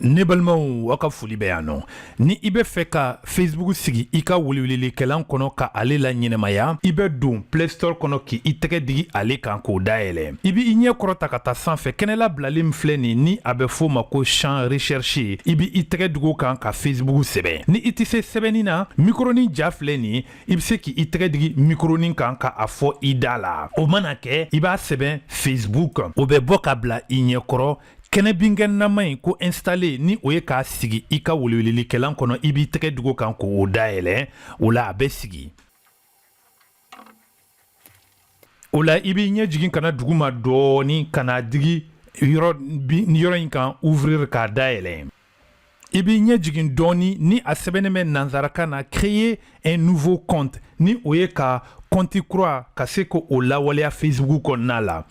Ne balimaw aw ka foli bɛ yan nɔ ni i bɛ fɛ ka Facebook sigi i ka welewelekɛlan kɔnɔ ka ale la ɲɛnamaya i bɛ don Play Store kɔnɔ k' i tɛgɛ digi ale kan k'o dayɛlɛ i bɛ i ɲɛ kɔrɔta ka taa sanfɛ kɛnɛla bilalen min filɛ nin ni a bɛ f'o ma ko champ recherche i bɛ i tɛgɛ dugu kan ka Facebook sɛbɛn ni i tɛ se sɛbɛnni na micronin ja filɛ nin i bɛ se k'i tɛgɛ digi micronin kan ka a fɔ i da la o mana kɛ i b'a sɛbɛn Facebook o bɛ bɔ ka bila i ɲɛkɔrɔ kɛnɛ binkɛnɛnaman in ko installer ni o ye k'a sigi i ka welewelekɛlan kɔnɔ i b'i tɛgɛ dugu kan k'o dayɛlɛ o la a bɛ sigi o la i b'i ɲɛ jigin kana dugu ma dɔɔni kana digi yɔrɔ in kan ouvrir k'a dayɛlɛ i b'i ɲɛ jigin dɔɔni ni a sɛbɛnnen bɛ nansarakan na créer un nouveau compte ni o ye ka compte kura ka se k'o lawaleya Facebook kɔnɔna la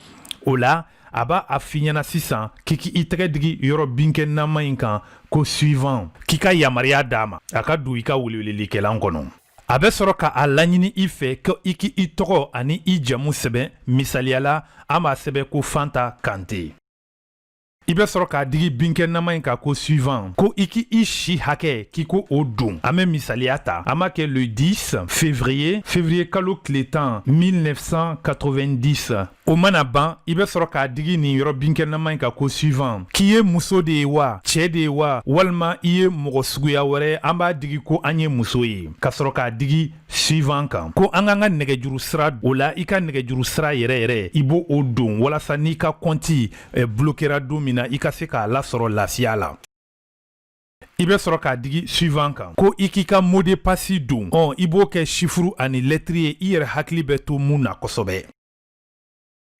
o la a b'a a f'i ɲɛna sisan k'i i tɛgɛ digi yɔrɔ binkɛnɛnaman in kan ko suivant k'i ka yamaruya d'a ma a ka don i ka welewelekɛlan kɔnɔ a bɛ sɔrɔ ka a laɲini i fɛ ko i k'i tɔgɔ ani i jamu sɛbɛn misaliyala an b'a sɛbɛn ko Fanta Kante i bɛ sɔrɔ k'a digi binkɛnɛnaman in kan ko suivant ko i k'i si hakɛ k'i ko o don an bɛ misaliya ta an b'a kɛ le 10 février kalo tile 10 1990 o mana ban i bɛ sɔrɔ k'a digi nin yɔrɔ binkɛnɛnaman in kan ko suivant k'i ye muso de ye wa cɛ de ye wa walima i ye mɔgɔ suguya wɛrɛ an b'a digi ko an ye muso ye ka sɔrɔ k'a digi suivant kan ko an k'an ka nɛgɛjuru sira o la i ka nɛgɛjuru sira yɛrɛ i b'o o don walasa n'i ka compte bloquera don min na i ka se k'a lasɔrɔ lafiya la i bɛ sɔrɔ k'a digi suivant kan ko i k'i ka mot de passe don i b'o kɛ chiffre ani lettre ye i yɛrɛ hakili bɛ to mun na kosɛbɛ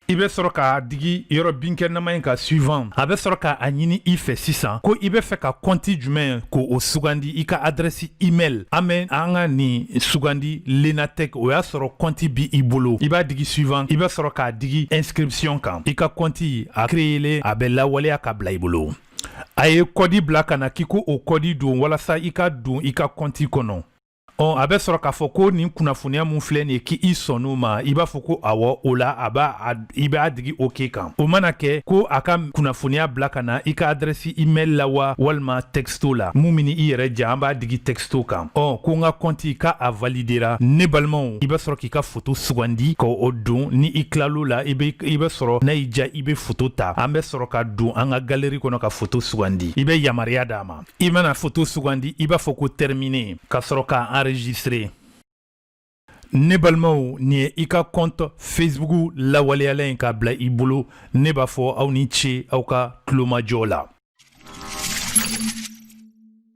i bɛ sɔrɔ k'a digi yɔrɔ binkɛnɛnaman in ka suivant a bɛ sɔrɔ k'a ɲini i fɛ sisan ko i bɛ fɛ ka compte jumɛn k'o sugandi i ka adresse email an bɛ an ka nin sugandi Lenatech o y'a sɔrɔ compte bi i bolo i b'a digi suivant i bɛ sɔrɔ k'a digi inscription kan i ka compte a créer a bɛ lawaleya ka bila i bolo a ye kɔdi bila ka na k'i ko o kɔdi don walasa i ka don i ka compte kɔnɔ a bɛ sɔrɔ k'a fɔ ko nin kunnafoniya mun filɛ nin ye k'i sɔnn'o ma i b'a fɔ ko awɔ o la i b'a digi OK kan o mana kɛ ko a ka kunnafoniya bila ka na i ka adresse email la wa walima texto la mun min i yɛrɛ ja an b'a digi texto kan ko n ka compte ka a validera ne balimaw i bɛ sɔrɔ k'i ka photo sugandi k'o don ni i tilal'o la i bɛ sɔrɔ n'a y'i ja i bɛ photo ta an bɛ sɔrɔ ka don an ka galerie kɔnɔ ka photo sugandi i bɛ yamaruya d'a ma i mana photo sugandi i b'a fɔ ko terminé ka sɔrɔ ka enregistré ne balimaw nin ye i ka compte Facebook lawaleyala in k'a bila i bolo ne b'a fɔ aw ni ce aw ka tulomajɔ la